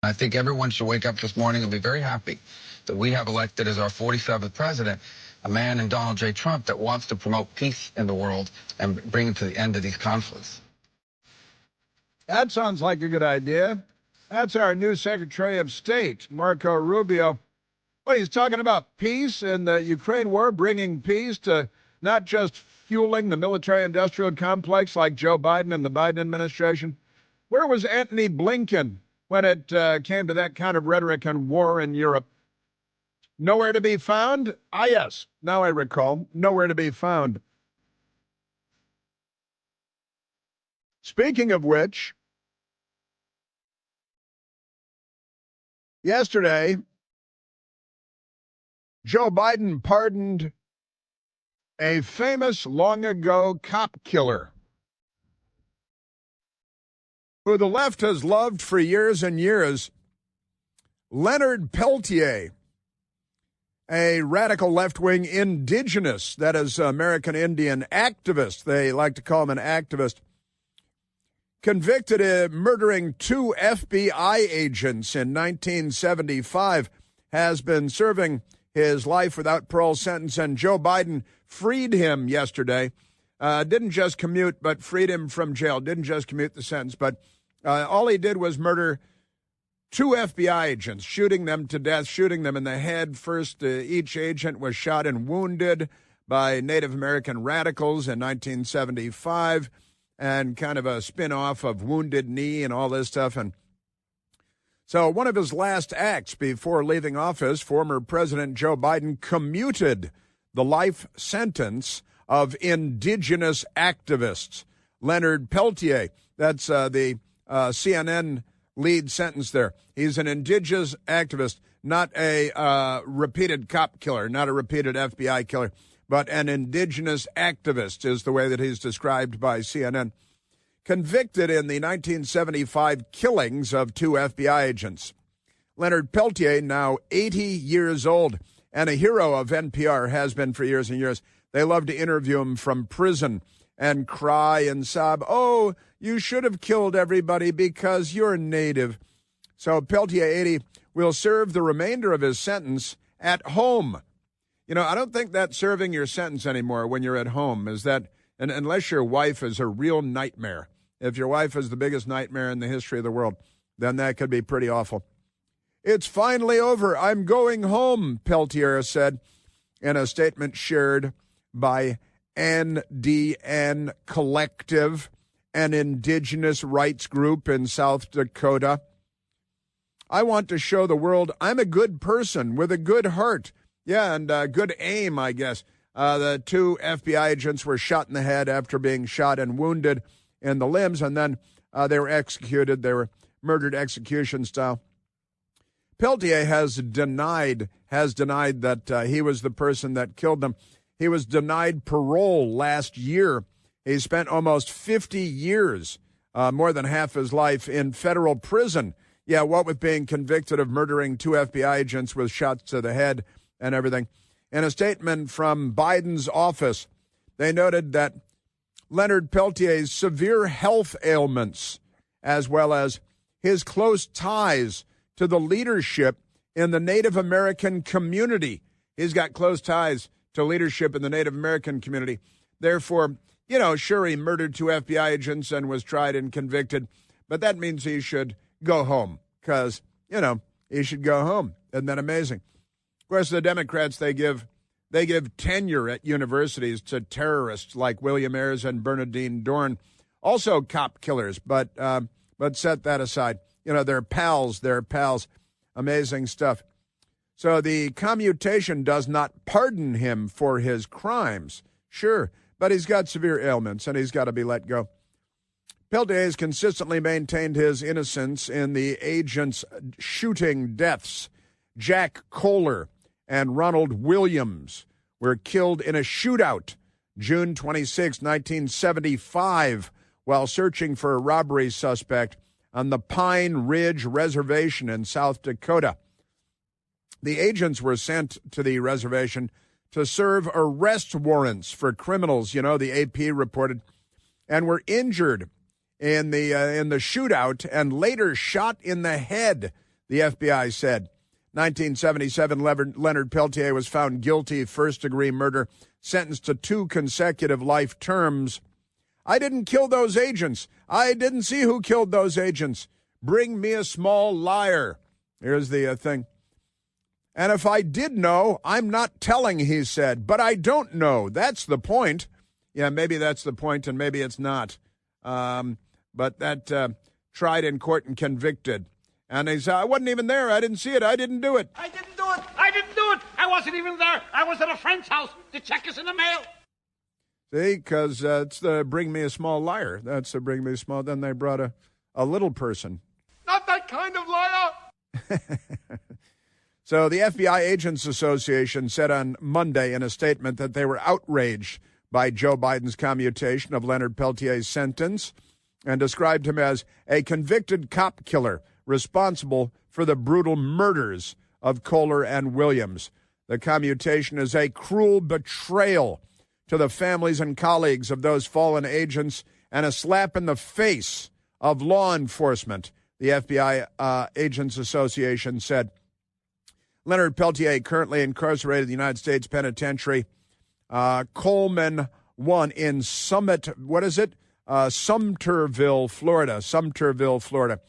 I think everyone should wake up this morning and be very happy that we have elected as our 47th president a man in Donald J. Trump that wants to promote peace in the world and bring it to the end of these conflicts. That sounds like a good idea. That's our new Secretary of State, Marco Rubio. Well, he's talking about peace in the Ukraine war, bringing peace to not just fueling the military-industrial complex like Joe Biden and the Biden administration. Where was Antony Blinken when it came to that kind of rhetoric and war in Europe? Nowhere to be found? Ah, yes. Now I recall. Nowhere to be found. Speaking of which, yesterday, Joe Biden pardoned a famous long-ago cop killer who the left has loved for years and years, Leonard Peltier, a radical left-wing indigenous, that is, American Indian activist. They like to call him an activist. Convicted of murdering 2 FBI agents in 1975, has been serving his life without parole sentence, and Joe Biden freed him yesterday. Didn't just commute, but freed him from jail. Didn't just commute the sentence, but all he did was murder 2 FBI agents, shooting them to death, shooting them in the head. First, each agent was shot and wounded by Native American radicals in 1975, and kind of a spin-off of Wounded Knee and all this stuff. And so one of his last acts before leaving office, former President Joe Biden commuted the life sentence of indigenous activists. Leonard Peltier, that's the CNN lead sentence there. He's an indigenous activist, not a repeated cop killer, not a repeated FBI killer, but an indigenous activist is the way that he's described by CNN. Convicted in the 1975 killings of 2 FBI agents. Leonard Peltier, now 80 years old, and a hero of NPR, has been for years and years. They love to interview him from prison and cry and sob, "Oh, you should have killed everybody because you're Native." So Peltier, 80, will serve the remainder of his sentence at home. You know, I don't think that's serving your sentence anymore when you're at home, is that, and unless your wife is a real nightmare. If your wife is the biggest nightmare in the history of the world, then that could be pretty awful. "It's finally over. I'm going home," Peltier said in a statement shared by NDN Collective, an indigenous rights group in South Dakota. "I want to show the world I'm a good person with a good heart." Yeah, and good aim, I guess. The 2 FBI agents were shot in the head after being shot and wounded in the limbs, and then they were executed. They were murdered execution style. Peltier has denied that he was the person that killed them. He was denied parole last year. He spent almost 50 years, more than half his life, in federal prison. Yeah, what with being convicted of murdering 2 FBI agents with shots to the head and everything. In a statement from Biden's office, they noted that Leonard Peltier's severe health ailments, as well as his close ties to the leadership in the Native American community. He's got close ties to leadership in the Native American community. Therefore, sure, he murdered 2 FBI agents and was tried and convicted, but that means he should go home because, he should go home. Isn't that amazing? Of course, the Democrats, they give tenure at universities to terrorists like William Ayers and Bernardine Dorn, also cop killers, but set that aside. They're pals. Amazing stuff. So the commutation does not pardon him for his crimes, sure, but he's got severe ailments and he's got to be let go. Peltier has consistently maintained his innocence in the agents' shooting deaths. Jack Kohler and Ronald Williams were killed in a shootout June 26, 1975, while searching for a robbery suspect on the Pine Ridge Reservation in South Dakota. The agents were sent to the reservation to serve arrest warrants for criminals, the AP reported, and were injured in the shootout and later shot in the head. the FBI said. 1977, Leonard Peltier was found guilty of first-degree murder, sentenced to 2 consecutive life terms. I didn't kill those agents. I didn't see who killed those agents. Bring me a small liar. Here's the thing. And if I did know, I'm not telling, he said. But I don't know. That's the point. Yeah, maybe that's the point, and maybe it's not. But that tried in court and convicted. And he said, I wasn't even there. I didn't see it. I didn't do it. I didn't do it. I didn't do it. I wasn't even there. I was at a friend's house. The check is in the mail. See, because it's the bring me a small liar. That's the bring me a small. Then they brought a little person. Not that kind of liar. So the FBI Agents Association said on Monday in a statement that they were outraged by Joe Biden's commutation of Leonard Peltier's sentence and described him as a convicted cop killer responsible for the brutal murders of Kohler and Williams. The commutation is a cruel betrayal to the families and colleagues of those fallen agents and a slap in the face of law enforcement, the FBI Agents Association said. Leonard Peltier, currently incarcerated in the United States Penitentiary, Coleman 1 in Sumterville, Florida.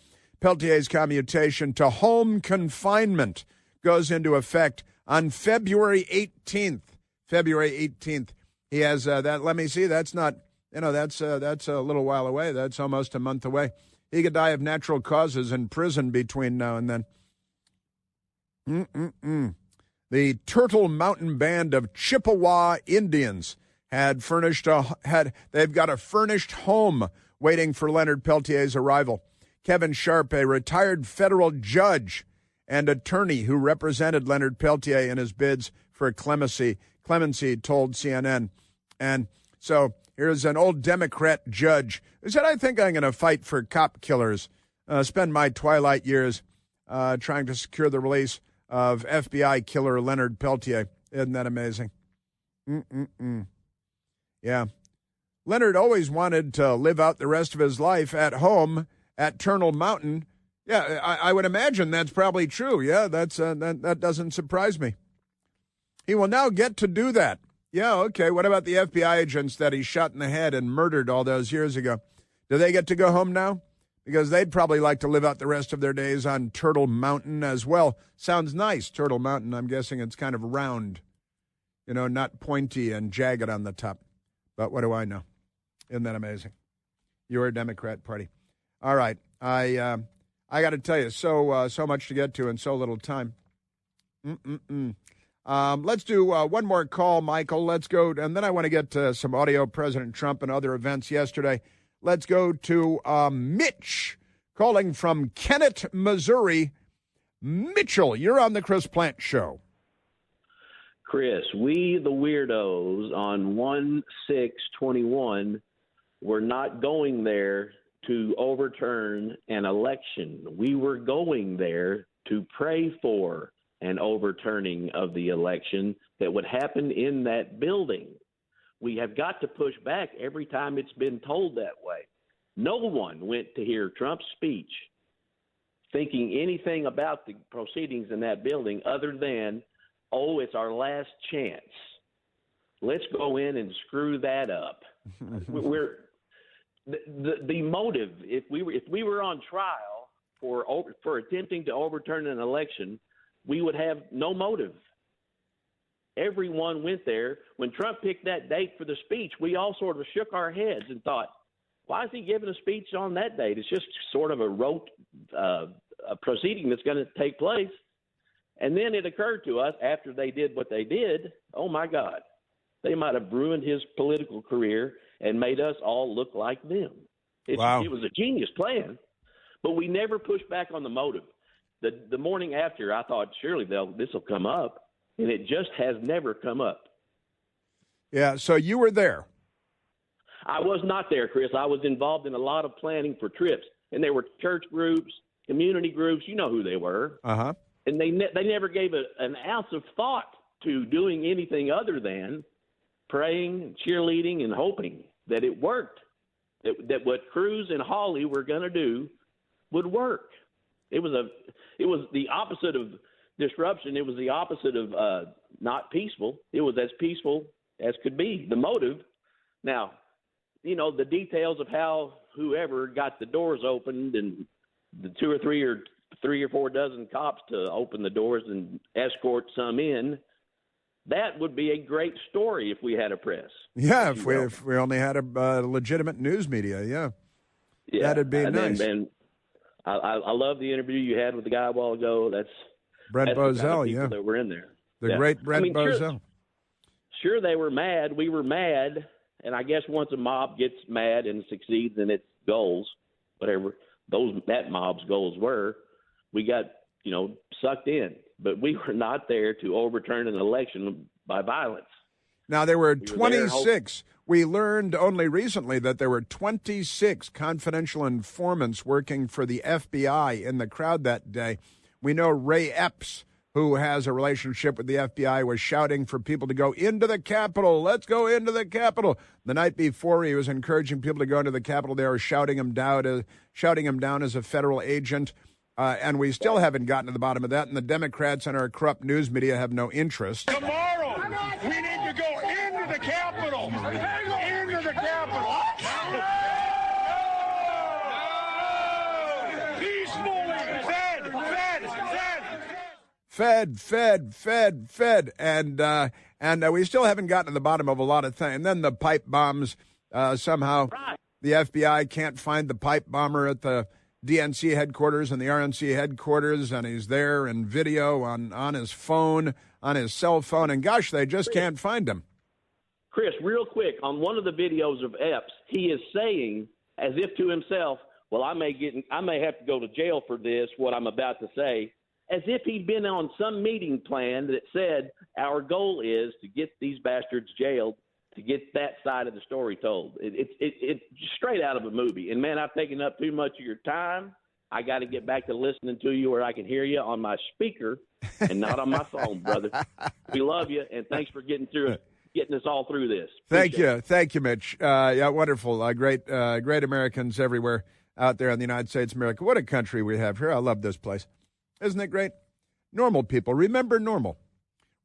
Peltier's commutation to home confinement goes into effect on February 18th. February 18th. He has that. Let me see. That's not, that's a little while away. That's almost a month away. He could die of natural causes in prison between now and then. The Turtle Mountain Band of Chippewa Indians they've got a furnished home waiting for Leonard Peltier's arrival. Kevin Sharp, a retired federal judge and attorney who represented Leonard Peltier in his bids for clemency told CNN. And so here's an old Democrat judge who said, I think I'm going to fight for cop killers, spend my twilight years trying to secure the release of FBI killer Leonard Peltier. Isn't that amazing? Yeah. Leonard always wanted to live out the rest of his life at home at Turtle Mountain. Yeah, I would imagine that's probably true. Yeah, that doesn't surprise me. He will now get to do that. Yeah, okay. What about the FBI agents that he shot in the head and murdered all those years ago? Do they get to go home now? Because they'd probably like to live out the rest of their days on Turtle Mountain as well. Sounds nice, Turtle Mountain. I'm guessing it's kind of round, not pointy and jagged on the top. But what do I know? Isn't that amazing? You're a Democrat Party. All right. I got to tell you, so much to get to in so little time. Let's do one more call, Michael. Let's go, and then I want to get to some audio, President Trump and other events yesterday. Let's go to Mitch, calling from Kennett, Missouri. Mitchell, you're on the Chris Plant Show. Chris, we the weirdos on 1/6/21 were not going there to overturn an election. We were going there to pray for an overturning of the election that would happen in that building. We have got to push back every time it's been told that way. No one went to hear Trump's speech thinking anything about the proceedings in that building other than, it's our last chance. Let's go in and screw that up. The motive, if we were on trial for attempting to overturn an election, we would have no motive. Everyone went there. When Trump picked that date for the speech, we all sort of shook our heads and thought, why is he giving a speech on that date? It's just sort of a rote a proceeding that's going to take place. And then it occurred to us after they did what they did, oh, my God, they might have ruined his political career and made us all look like them. Wow. It was a genius plan, but we never pushed back on the motive. The morning after, I thought, surely this will come up. And it just has never come up. Yeah, so you were there. I was not there, Chris. I was involved in a lot of planning for trips. And there were church groups, community groups. You know who they were. Uh-huh. And they never gave an ounce of thought to doing anything other than praying, cheerleading, and hoping that it worked, that what Cruz and Hawley were going to do would work. It was the opposite of disruption. It was the opposite of not peaceful. It was as peaceful as could be. The motive. Now, the details of how whoever got the doors opened and the three or four dozen cops to open the doors and escort some in. That would be a great story if we had a press. Yeah, if we only had a legitimate news media, yeah, that'd be nice. And I love the interview you had with the guy a while ago. That's Brent Bozell, kind of that were in there. The great Brent Bozell. Sure, they were mad. We were mad, and I guess once a mob gets mad and succeeds in its goals, whatever that mob's goals were, we got sucked in. But we were not there to overturn an election by violence. Now, there were 26. We learned only recently that there were 26 confidential informants working for the FBI in the crowd that day. We know Ray Epps, who has a relationship with the FBI, was shouting for people to go into the Capitol. Let's go into the Capitol. The night before, he was encouraging people to go into the Capitol. They were shouting him down as a federal agent. And we still haven't gotten to the bottom of that, and the Democrats and our corrupt news media have no interest. Tomorrow, we need to go into the Capitol. Into the Capitol. Peacefully. Fed. And we still haven't gotten to the bottom of a lot of things. And then the pipe bombs, somehow the FBI can't find the pipe bomber at the DNC headquarters and the RNC headquarters, and he's there in video on his phone, on his cell phone, and gosh, they just can't find him. Chris, real quick, on one of the videos of Epps, he is saying, as if to himself, well, I may have to go to jail for this, what I'm about to say, as if he'd been on some meeting plan that said our goal is to get these bastards jailed, to get that side of the story told. It's straight out of a movie. And, man, I've taken up too much of your time. I got to get back to listening to you where I can hear you on my speaker and not on my phone, brother. We love you, and thanks for getting us all through this. Thank you, Mitch. Yeah, wonderful. Great Americans everywhere out there in the United States of America. What a country we have here. I love this place. Isn't it great? Normal people. Remember normal.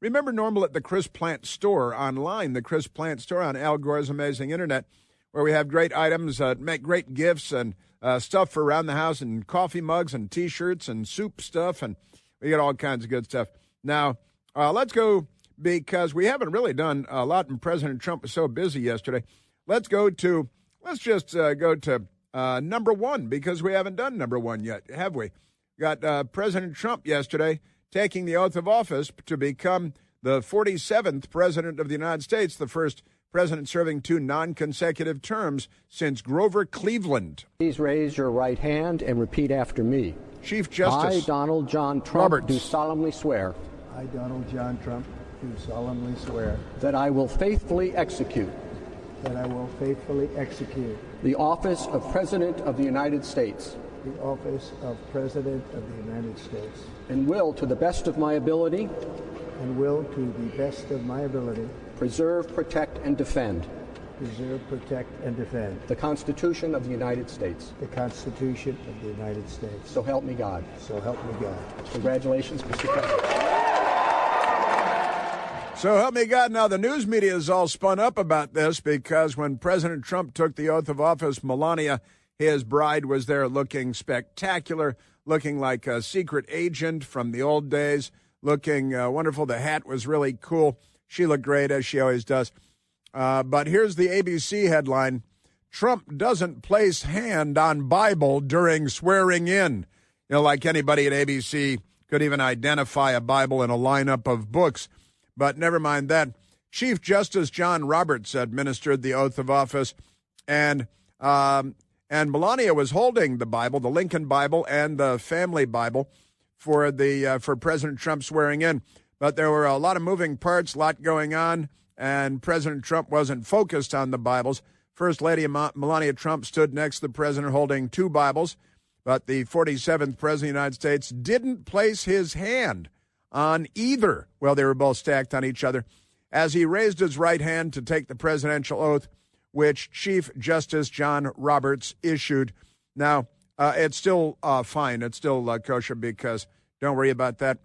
Remember normal at the Chris Plant store online, the Chris Plant store on Al Gore's amazing internet, where we have great items, make great gifts and stuff for around the house, and coffee mugs and T-shirts and soup stuff, and we got all kinds of good stuff. Now, let's go, because we haven't really done a lot, and President Trump was so busy yesterday. Let's just go to number one, because we haven't done number one yet, have we? Got President Trump yesterday taking the oath of office to become the 47th president of the United States, the first president serving 2 non-consecutive terms since Grover Cleveland. Please raise your right hand and repeat after me. Chief Justice I, Donald John Trump, Roberts. do solemnly swear. I, Donald John Trump, do solemnly swear. That I will faithfully execute. That I will faithfully execute. The office of President of the United States. The office of President of the United States. And will, to the best of my ability. And will, to the best of my ability. Preserve, protect, and defend. Preserve, protect, and defend. The Constitution of the United States. The Constitution of the United States. So help me God. So help me God. Congratulations, Mr. President. So help me God. Now, the news media is all spun up about this, because when President Trump took the oath of office, Melania, his bride, was there looking spectacular, looking like a secret agent from the old days, looking wonderful. The hat was really cool. She looked great, as she always does. But here's the ABC headline: Trump doesn't place hand on Bible during swearing in. Like anybody at ABC could even identify a Bible in a lineup of books. But never mind that. Chief Justice John Roberts administered the oath of office, and Melania was holding the Bible, the Lincoln Bible and the Family Bible, for President Trump swearing in. But there were a lot of moving parts, a lot going on, and President Trump wasn't focused on the Bibles. First Lady Melania Trump stood next to the president holding 2 Bibles, but the 47th president of the United States didn't place his hand on either. Well, they were both stacked on each other, as he raised his right hand to take the presidential oath, which Chief Justice John Roberts issued. Now, it's still fine. It's still kosher because don't worry about that.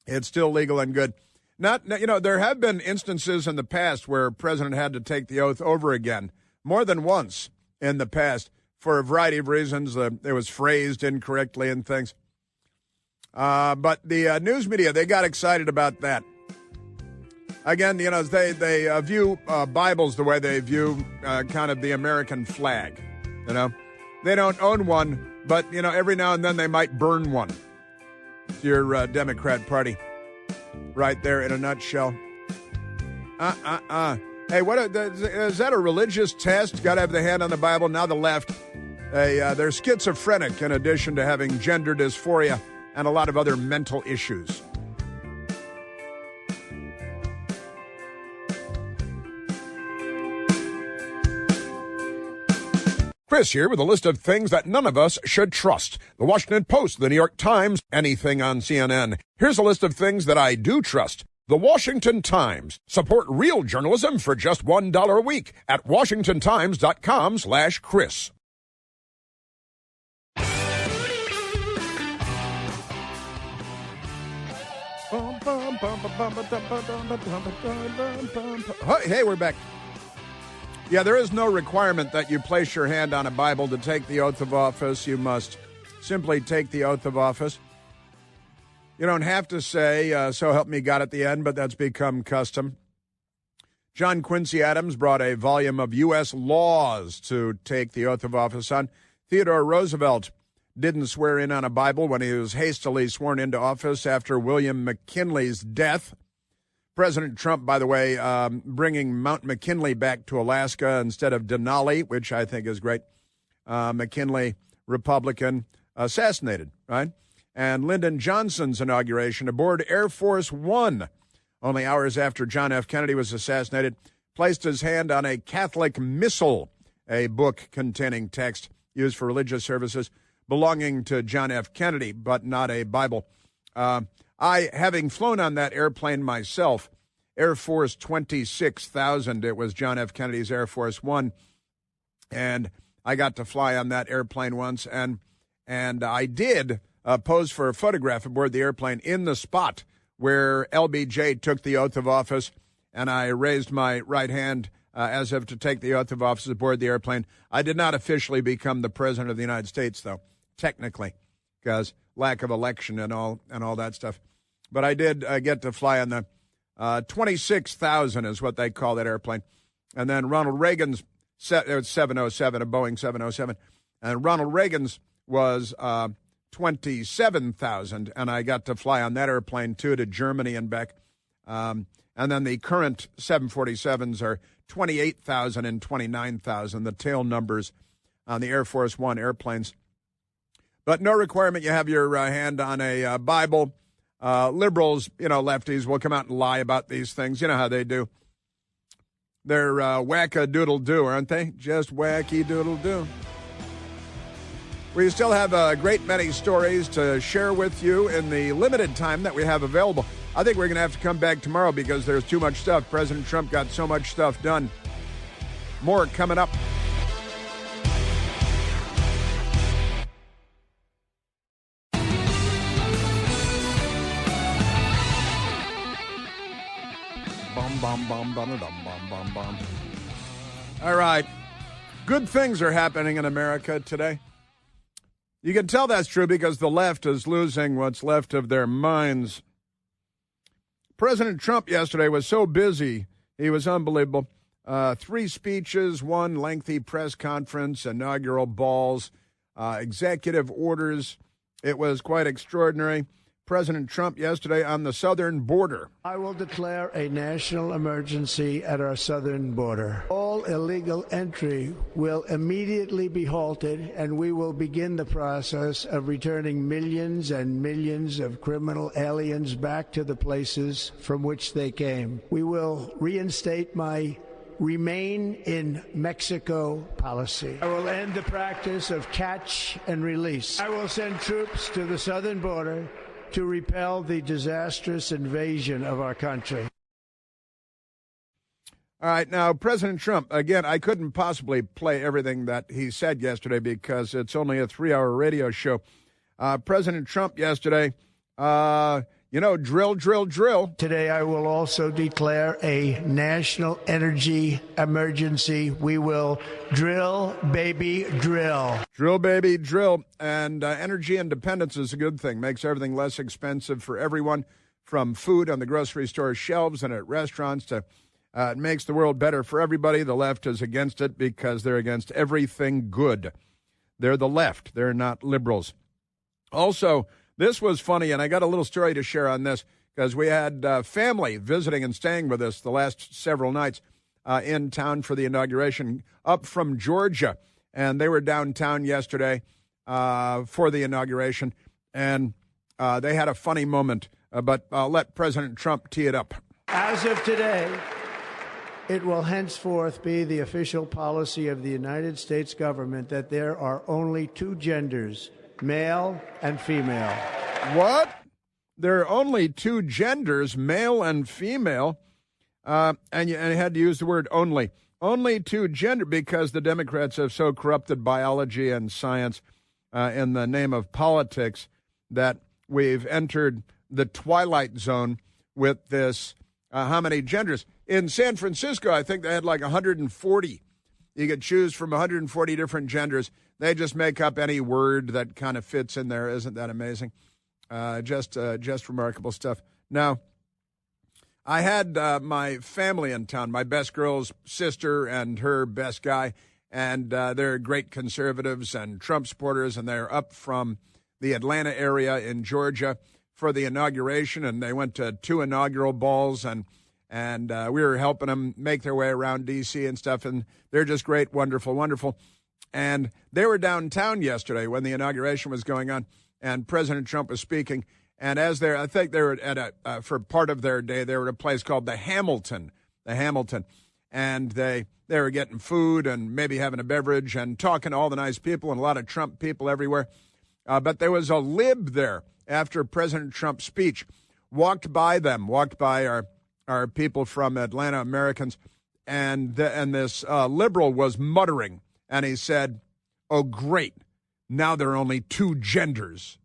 It's still legal and good. There have been instances in the past where a president had to take the oath over again, more than once in the past, for a variety of reasons. It was phrased incorrectly and things. But the news media, they got excited about that. Again, they view Bibles the way they view kind of the American flag. They don't own one, but, every now and then they might burn one. It's your Democrat Party. Right there in a nutshell. Hey, is that a religious test? Got to have the hand on the Bible. Now the left. They're schizophrenic in addition to having gender dysphoria and a lot of other mental issues. Chris here with a list of things that none of us should trust. The Washington Post, the New York Times, anything on CNN. Here's a list of things that I do trust. The Washington Times. Support real journalism for just $1 a week at washingtontimes.com/Chris. Hey, we're back. Yeah, there is no requirement that you place your hand on a Bible to take the oath of office. You must simply take the oath of office. You don't have to say, so help me God at the end, but that's become custom. John Quincy Adams brought a volume of U.S. laws to take the oath of office on. Theodore Roosevelt didn't swear in on a Bible when he was hastily sworn into office after William McKinley's death. President Trump, by the way, bringing Mount McKinley back to Alaska instead of Denali, which I think is great. McKinley, Republican, assassinated, right? And Lyndon Johnson's inauguration aboard Air Force One, only hours after John F. Kennedy was assassinated, placed his hand on a Catholic missal, a book containing text used for religious services belonging to John F. Kennedy, but not a Bible. I, having flown on that airplane myself, Air Force 26,000, it was John F. Kennedy's Air Force One, and I got to fly on that airplane once, and I did pose for a photograph aboard the airplane in the spot where LBJ took the oath of office, and I raised my right hand as if to take the oath of office aboard the airplane. I did not officially become the President of the United States, though, technically, because lack of election and all that stuff. But I did get to fly on the 26,000 is what they call that airplane. And then Ronald Reagan's, it was 707, a Boeing 707. And Ronald Reagan's was 27,000, and I got to fly on that airplane, too, to Germany and back. And then the current 747s are 28,000 and 29,000, the tail numbers on the Air Force One airplanes. But no requirement you have your hand on a Bible. Liberals, lefties, will come out and lie about these things. You know how they do. They're whack-a-doodle-do, aren't they? Just wacky-doodle-do. We still have a great many stories to share with you in the limited time that we have available. I think we're going to have to come back tomorrow because there's too much stuff. President Trump got so much stuff done. More coming up. All right. Good things are happening in America today. You can tell that's true because the left is losing what's left of their minds. President Trump yesterday was so busy, he was unbelievable. 3 speeches, 1 lengthy press conference, inaugural balls, executive orders. It was quite extraordinary. President Trump yesterday on the southern border. I will declare a national emergency at our southern border. All illegal entry will immediately be halted, and we will begin the process of returning millions and millions of criminal aliens back to the places from which they came. We will reinstate my Remain in Mexico policy. I will end the practice of catch and release. I will send troops to the southern border to repel the disastrous invasion of our country. All right, now, President Trump, again, I couldn't possibly play everything that he said yesterday because it's only a 3-hour radio show. President Trump yesterday, drill, drill, drill. Today, I will also declare a national energy emergency. We will drill, baby, drill. Drill, baby, drill. And energy independence is a good thing. Makes everything less expensive for everyone, from food on the grocery store shelves and at restaurants to it makes the world better for everybody. The left is against it because they're against everything good. They're the left. They're not liberals. Also, this was funny, and I got a little story to share on this because we had family visiting and staying with us the last several nights in town for the inauguration up from Georgia. And they were downtown yesterday for the inauguration, and they had a funny moment. But I'll let President Trump tee it up. As of today, it will henceforth be the official policy of the United States government that there are only two genders, male and female. What? There are only two genders, male and female, and you had to use the word only. Only two gender, because the Democrats have so corrupted biology and science in the name of politics that we've entered the twilight zone with this, how many genders? In San Francisco, I think they had like 140. You could choose from 140 different genders. They just make up any word that kind of fits in there. Isn't that amazing? Just remarkable stuff. Now, I had my family in town, my best girl's sister and her best guy, and they're great conservatives and Trump supporters, and they're up from the Atlanta area in Georgia for the inauguration, and they went to 2 inaugural balls, and we were helping them make their way around D.C. and stuff, and they're just great, wonderful, wonderful. And they were downtown yesterday when the inauguration was going on, and President Trump was speaking. And I think they were at for part of their day, they were at a place called the Hamilton, and they were getting food and maybe having a beverage and talking to all the nice people and a lot of Trump people everywhere. But there was a lib there after President Trump's speech, walked by our people from Atlanta, Americans, and this liberal was muttering, and he said, "Oh, great, now there are only two genders."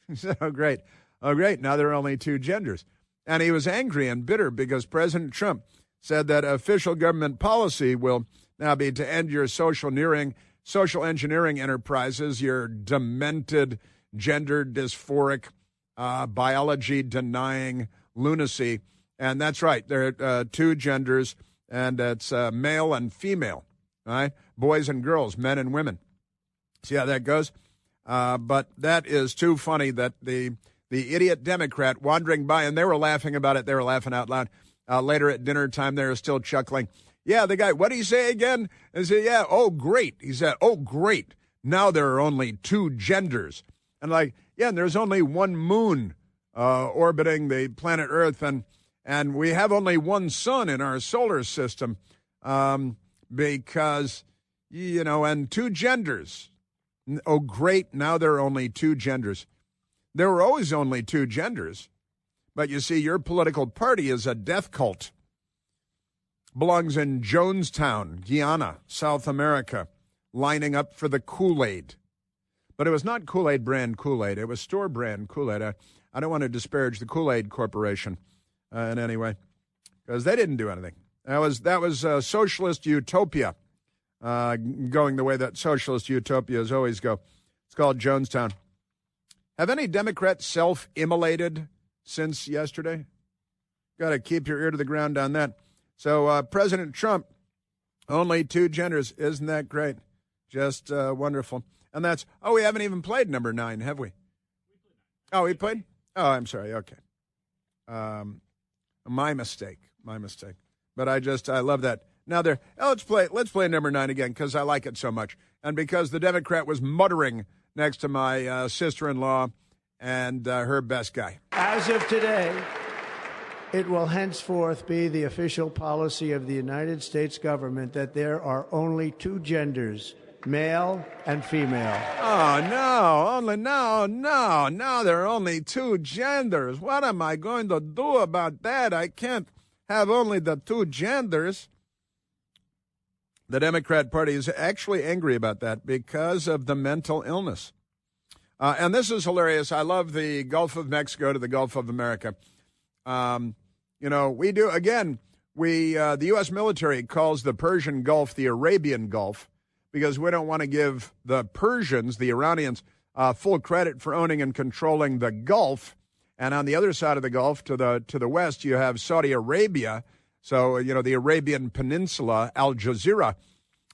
He said, "Oh, great, now there are only two genders." And he was angry and bitter because President Trump said that official government policy will now be to end your social engineering enterprises, your demented, gender dysphoric, biology-denying lunacy. And that's right. There are two genders, and it's male and female, right? Boys and girls, men and women. See how that goes? But that is too funny that the idiot Democrat wandering by, and they were laughing about it. They were laughing out loud. Later at dinner time, they were still chuckling. Yeah, the guy, what did he say again? He said, yeah, oh, great. He said, oh, great. Now there are only two genders. And and there's only one moon orbiting the planet Earth, and we have only one sun in our solar system because, and two genders. Oh, great, now there are only two genders. There were always only two genders. But you see, your political party is a death cult. Belongs in Jonestown, Guyana, South America, lining up for the Kool-Aid. But it was not Kool-Aid brand Kool-Aid. It was store brand Kool-Aid. I don't want to disparage the Kool-Aid Corporation in any way, because they didn't do anything. That was socialist utopia, going the way that socialist utopias always go. It's called Jonestown. Have any Democrats self-immolated since yesterday? Got to keep your ear to the ground on that. So President Trump, only two genders. Isn't that great? Just wonderful. And we haven't even played number 9, have we? Oh, we played? Oh, I'm sorry. Okay. My mistake. But I love that. Now let's play number 9 again because I like it so much. And because the Democrat was muttering next to my sister-in-law and her best guy. As of today, it will henceforth be the official policy of the United States government that there are only two genders, male and female. Oh, no. Now there are only two genders. What am I going to do about that? I can't have only the two genders. The Democrat Party is actually angry about that because of the mental illness. And this is hilarious. I love the Gulf of Mexico to the Gulf of America. We do, again, the U.S. military calls the Persian Gulf the Arabian Gulf because we don't want to give the Persians, the Iranians, full credit for owning and controlling the Gulf. And on the other side of the Gulf, to the west, you have Saudi Arabia. So, the Arabian Peninsula, Al Jazeera,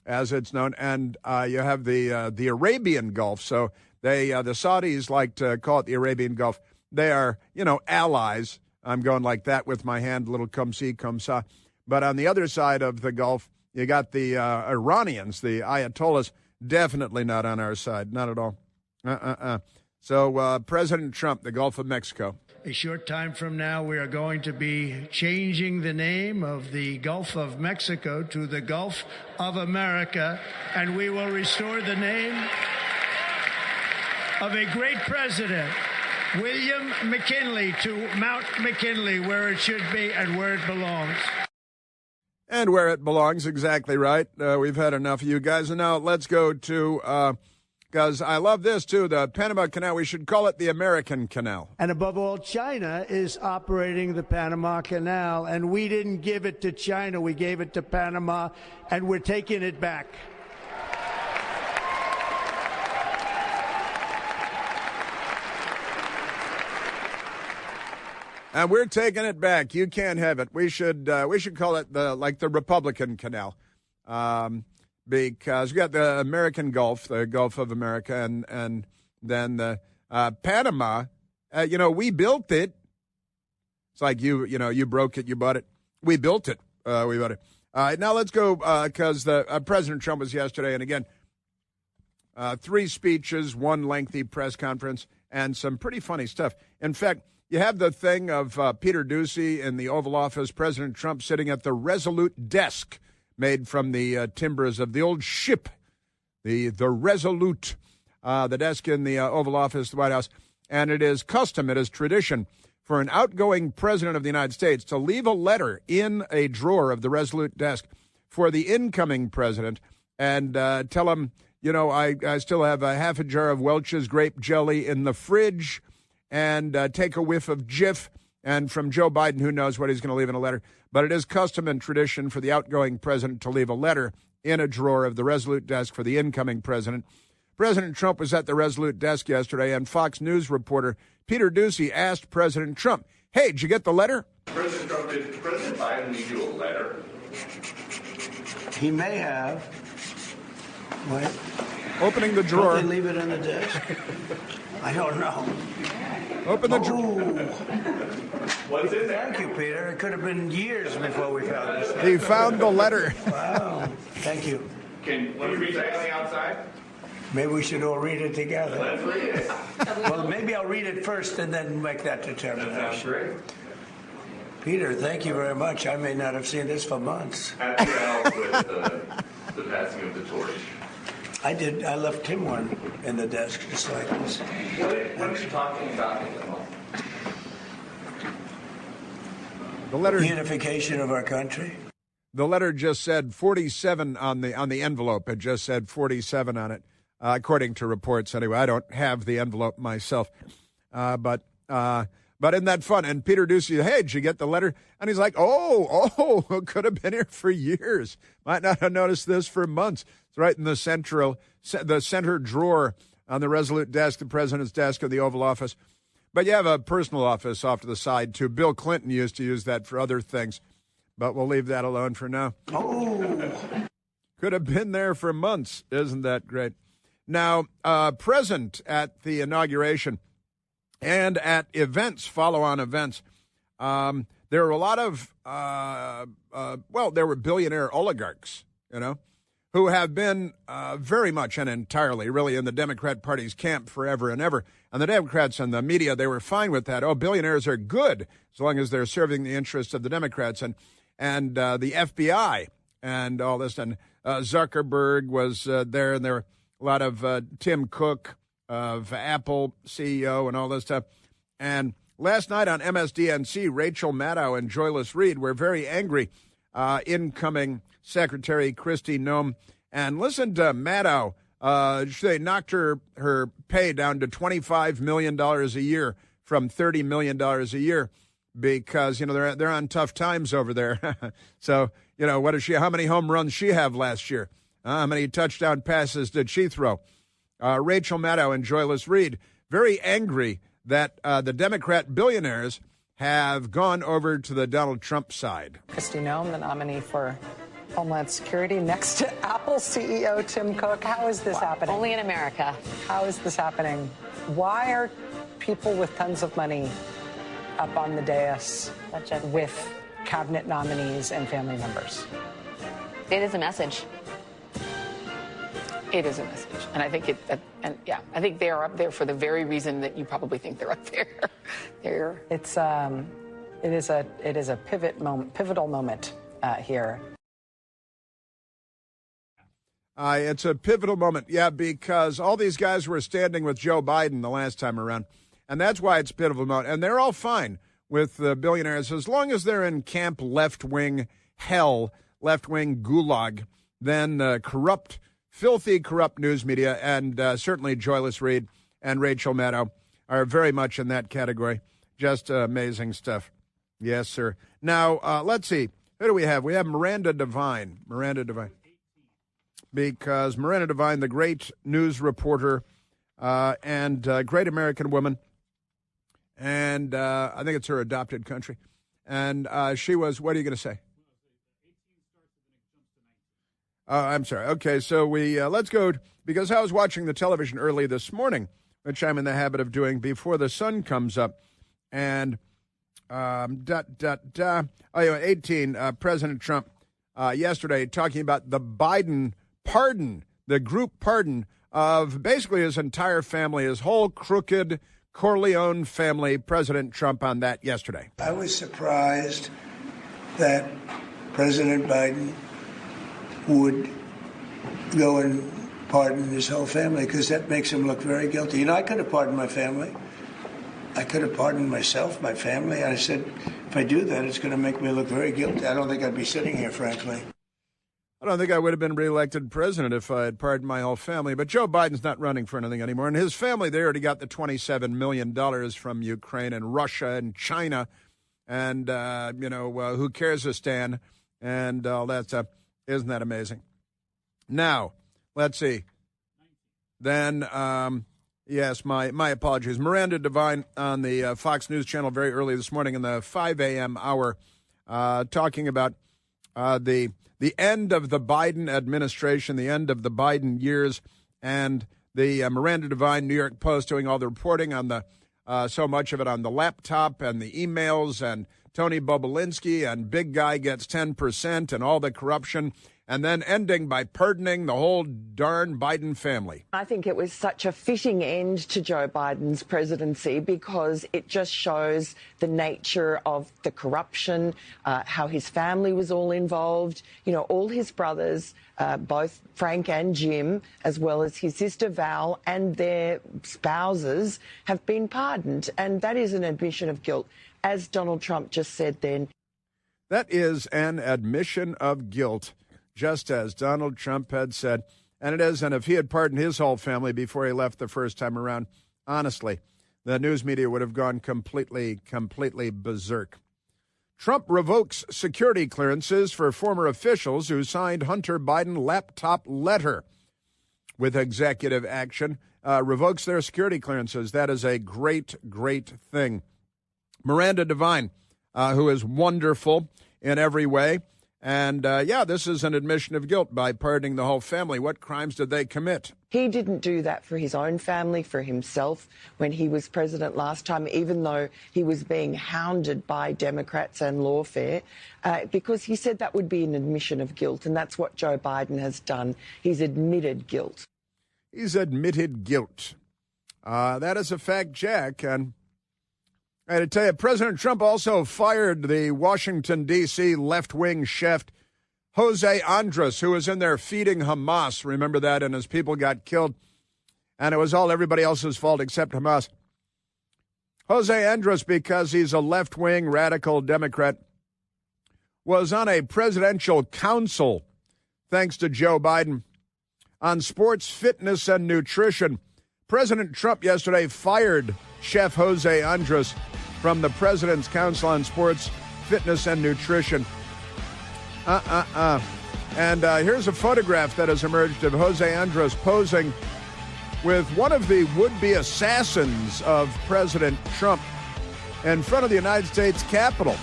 as it's known. And you have the Arabian Gulf. So the Saudis like to call it the Arabian Gulf. They are, allies. I'm going like that with my hand, little come see, come saw. But on the other side of the Gulf, you got the Iranians, the Ayatollahs, definitely not on our side, not at all. So President Trump, the Gulf of Mexico. A short time from now, we are going to be changing the name of the Gulf of Mexico to the Gulf of America, and we will restore the name of a great president, William McKinley, to Mount McKinley, where it should be and where it belongs. And where it belongs, exactly right. We've had enough of you guys. And now let's go to, because I love this too, the Panama Canal. We should call it the American Canal. And above all, China is operating the Panama Canal, and we didn't give it to China. We gave it to Panama, and we're taking it back. And we're taking it back. You can't have it. We should call it the Republican Canal, because we got the American Gulf, the Gulf of America, and then the Panama. We built it. It's like you broke it, you bought it. We built it. We bought it. All right, now let's go because the President Trump was yesterday, and again, 3 speeches, 1 lengthy press conference, and some pretty funny stuff. In fact, you have the thing of Peter Doocy in the Oval Office, President Trump sitting at the Resolute desk made from the timbers of the old ship, the Resolute, the desk in the Oval Office, the White House. And it is custom, it is tradition for an outgoing president of the United States to leave a letter in a drawer of the Resolute desk for the incoming president and tell him, I still have a half a jar of Welch's grape jelly in the fridge, and take a whiff of Jif. And from Joe Biden, who knows what he's going to leave in a letter. But it is custom and tradition for the outgoing president to leave a letter in a drawer of the Resolute desk for the incoming president. President Trump was at the Resolute desk yesterday, and Fox News reporter Peter Doocy asked President Trump, hey, did you get the letter? President Trump, did President Biden leave you a letter? He may have. What? Opening the drawer. Did they leave it in the desk? I don't know. Open the drawer. What's in there? Thank you, Peter. It could have been years before we found this. He found the letter. Wow. Thank you. Can you read anything outside? Maybe we should all read it together. Let's read it. Well, maybe I'll read it first and then make that determination. That sounds great. Peter, thank you very much. I may not have seen this for months. Happy out with the passing of the torch. I did. I left him one in the desk, just like this. What are you talking about? The letter. Unification of our country. The letter just said 47 on the envelope. It just said 47 on it, according to reports. Anyway, I don't have the envelope myself, but isn't that fun? And Peter Doocy, hey, did you get the letter? And he's like, oh, could have been here for years. Might not have noticed this for months. It's right in the center drawer on the Resolute desk, the president's desk of the Oval Office. But you have a personal office off to the side, too. Bill Clinton used to use that for other things, but we'll leave that alone for now. Oh. Could have been there for months. Isn't that great? Now, present at the inauguration and at events, follow-on events, there were a lot of, there were billionaire oligarchs, who have been very much and entirely really in the Democrat Party's camp forever and ever. And the Democrats and the media, they were fine with that. Oh, billionaires are good as long as they're serving the interests of the Democrats and the FBI and all this. And Zuckerberg was there, and there were a lot of Tim Cook of Apple, CEO, and all this stuff. And last night on MSDNC, Rachel Maddow and Joyless Reed were very angry incoming Secretary Kristi Noem. And listen to Maddow. They knocked her pay down to $25 million a year from $30 million a year because, they're on tough times over there. So, what is she? How many home runs she have last year? How many touchdown passes did she throw? Rachel Maddow and Joyless Reed, very angry that the Democrat billionaires have gone over to the Donald Trump side. Kristi Noem, the nominee for Homeland Security, next to Apple CEO Tim Cook. How is this happening? Only in America. How is this happening? Why are people with tons of money up on the dais with cabinet nominees and family members? It is a message. It is a message, and I think I think they are up there for the very reason that you probably think they're up there. It is a pivotal moment here. It's a pivotal moment, because all these guys were standing with Joe Biden the last time around, and that's why it's a pivotal moment. And they're all fine with the billionaires as long as they're in camp left-wing hell, left-wing gulag, then filthy, corrupt news media, and certainly Joyless Reed and Rachel Maddow are very much in that category. Just amazing stuff. Yes, sir. Now, let's see. Who do we have? We have Miranda Devine. Because Miranda Devine, the great news reporter and great American woman, and I think it's her adopted country. And she was, what are you going to say? I'm sorry. Okay, so let's go, because I was watching the television early this morning, which I'm in the habit of doing before the sun comes up. And, 18, President Trump yesterday talking about the Biden pardon, the group pardon of basically his entire family, his whole crooked Corleone family, President Trump on that yesterday. I was surprised that President Biden would go and pardon his whole family, because that makes him look very guilty. I could have pardoned my family. I could have pardoned myself, my family. I said, if I do that, it's going to make me look very guilty. I don't think I'd be sitting here, frankly. I don't think I would have been reelected president if I had pardoned my whole family. But Joe Biden's not running for anything anymore. And his family, they already got the $27 million from Ukraine and Russia and China. And, who cares a Stan? And all that stuff. Isn't that amazing? Now, let's see. Then, yes, my apologies. Miranda Devine on the Fox News Channel very early this morning in the 5 a.m. hour talking about the end of the Biden administration, the end of the Biden years, and the Miranda Devine, New York Post, doing all the reporting on the so much of it on the laptop and the emails, and Tony Bobulinski and Big Guy gets 10% and all the corruption, and then ending by pardoning the whole darn Biden family. I think it was such a fitting end to Joe Biden's presidency, because it just shows the nature of the corruption, how his family was all involved. All his brothers, both Frank and Jim, as well as his sister Val and their spouses, have been pardoned. And that is an admission of guilt, as Donald Trump just said then. That is an admission of guilt, just as Donald Trump had said. And it is, and if he had pardoned his whole family before he left the first time around, honestly, the news media would have gone completely berserk. Trump revokes security clearances for former officials who signed Hunter Biden laptop letter with executive action. Revokes their security clearances. That is a great thing. Miranda Devine, who is wonderful in every way. And, this is an admission of guilt by pardoning the whole family. What crimes did they commit? He didn't do that for his own family, for himself, when he was president last time, even though he was being hounded by Democrats and lawfare, because he said that would be an admission of guilt. And that's what Joe Biden has done. He's admitted guilt. He's admitted guilt. That is a fact, Jack. And I had to tell you, President Trump also fired the Washington, D.C. left-wing chef Jose Andres, who was in there feeding Hamas. Remember that? And his people got killed. And it was all everybody else's fault except Hamas. Jose Andres, because he's a left-wing radical Democrat, was on a presidential council, thanks to Joe Biden, on sports, fitness, and nutrition. President Trump yesterday fired Chef Jose Andres from the President's Council on Sports, Fitness, and Nutrition. And here's a photograph that has emerged of Jose Andres posing with one of the would-be assassins of President Trump in front of the United States Capitol.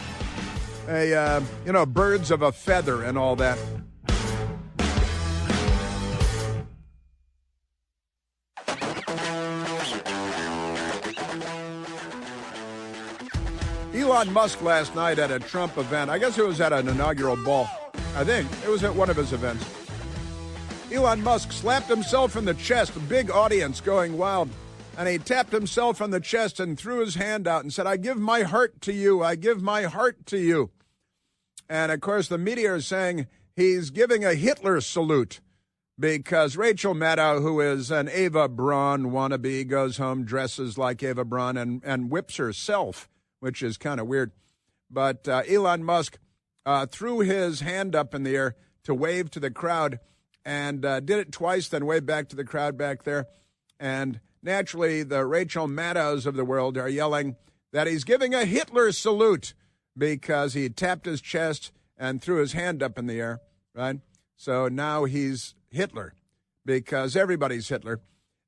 Birds of a feather and all that. Elon Musk last night at a Trump event. I guess it was at an inaugural ball. I think it was at one of his events. Elon Musk slapped himself in the chest, a big audience going wild, and he tapped himself on the chest and threw his hand out and said, "I give my heart to you. I give my heart to you." And, of course, the media are saying he's giving a Hitler salute because Rachel Maddow, who is an Eva Braun wannabe, goes home, dresses like Eva Braun, and whips herself, which is kind of weird. But Elon Musk threw his hand up in the air to wave to the crowd and did it twice, then waved back to the crowd back there. And naturally, the Rachel Maddows of the world are yelling that he's giving a Hitler salute because he tapped his chest and threw his hand up in the air, right? So now he's Hitler because everybody's Hitler.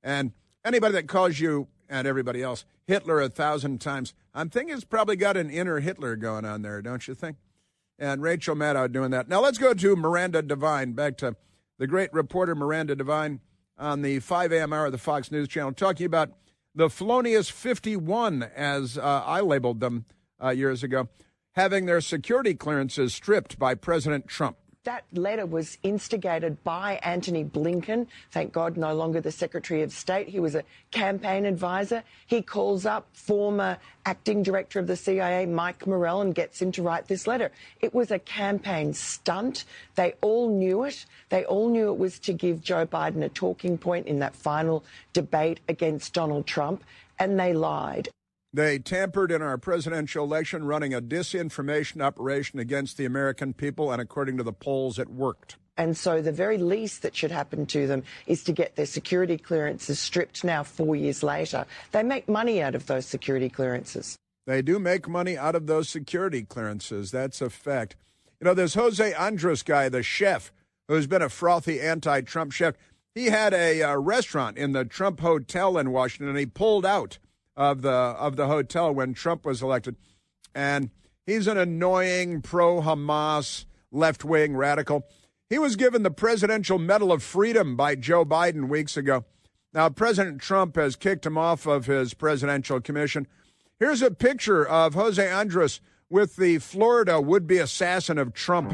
And anybody that calls you and everybody else Hitler 1,000 times, I'm thinking it's probably got an inner Hitler going on there, don't you think? And Rachel Maddow doing that. Now let's go to Miranda Devine, back to the great reporter Miranda Devine on the 5 a.m. hour of the Fox News Channel, talking about the Felonious 51, as I labeled them years ago, having their security clearances stripped by President Trump. That letter was instigated by Antony Blinken, thank God no longer the Secretary of State. He was a campaign advisor. He calls up former acting director of the CIA, Mike Morell, and gets him to write this letter. It was a campaign stunt. They all knew it. They all knew it was to give Joe Biden a talking point in that final debate against Donald Trump, and they lied. They tampered in our presidential election, running a disinformation operation against the American people, and according to the polls, it worked. And so the very least that should happen to them is to get their security clearances stripped now 4 years later. They make money out of those security clearances. They do make money out of those security clearances. That's a fact. You know, this Jose Andres guy, the chef, who's been a frothy anti-Trump chef, he had a restaurant in the Trump Hotel in Washington, and he pulled out of the hotel when Trump was elected. And he's an annoying pro-Hamas left-wing radical. He was given the Presidential Medal of Freedom by Joe Biden weeks ago. Now, President Trump has kicked him off of his presidential commission. Here's a picture of Jose Andres with the Florida would-be assassin of Trump.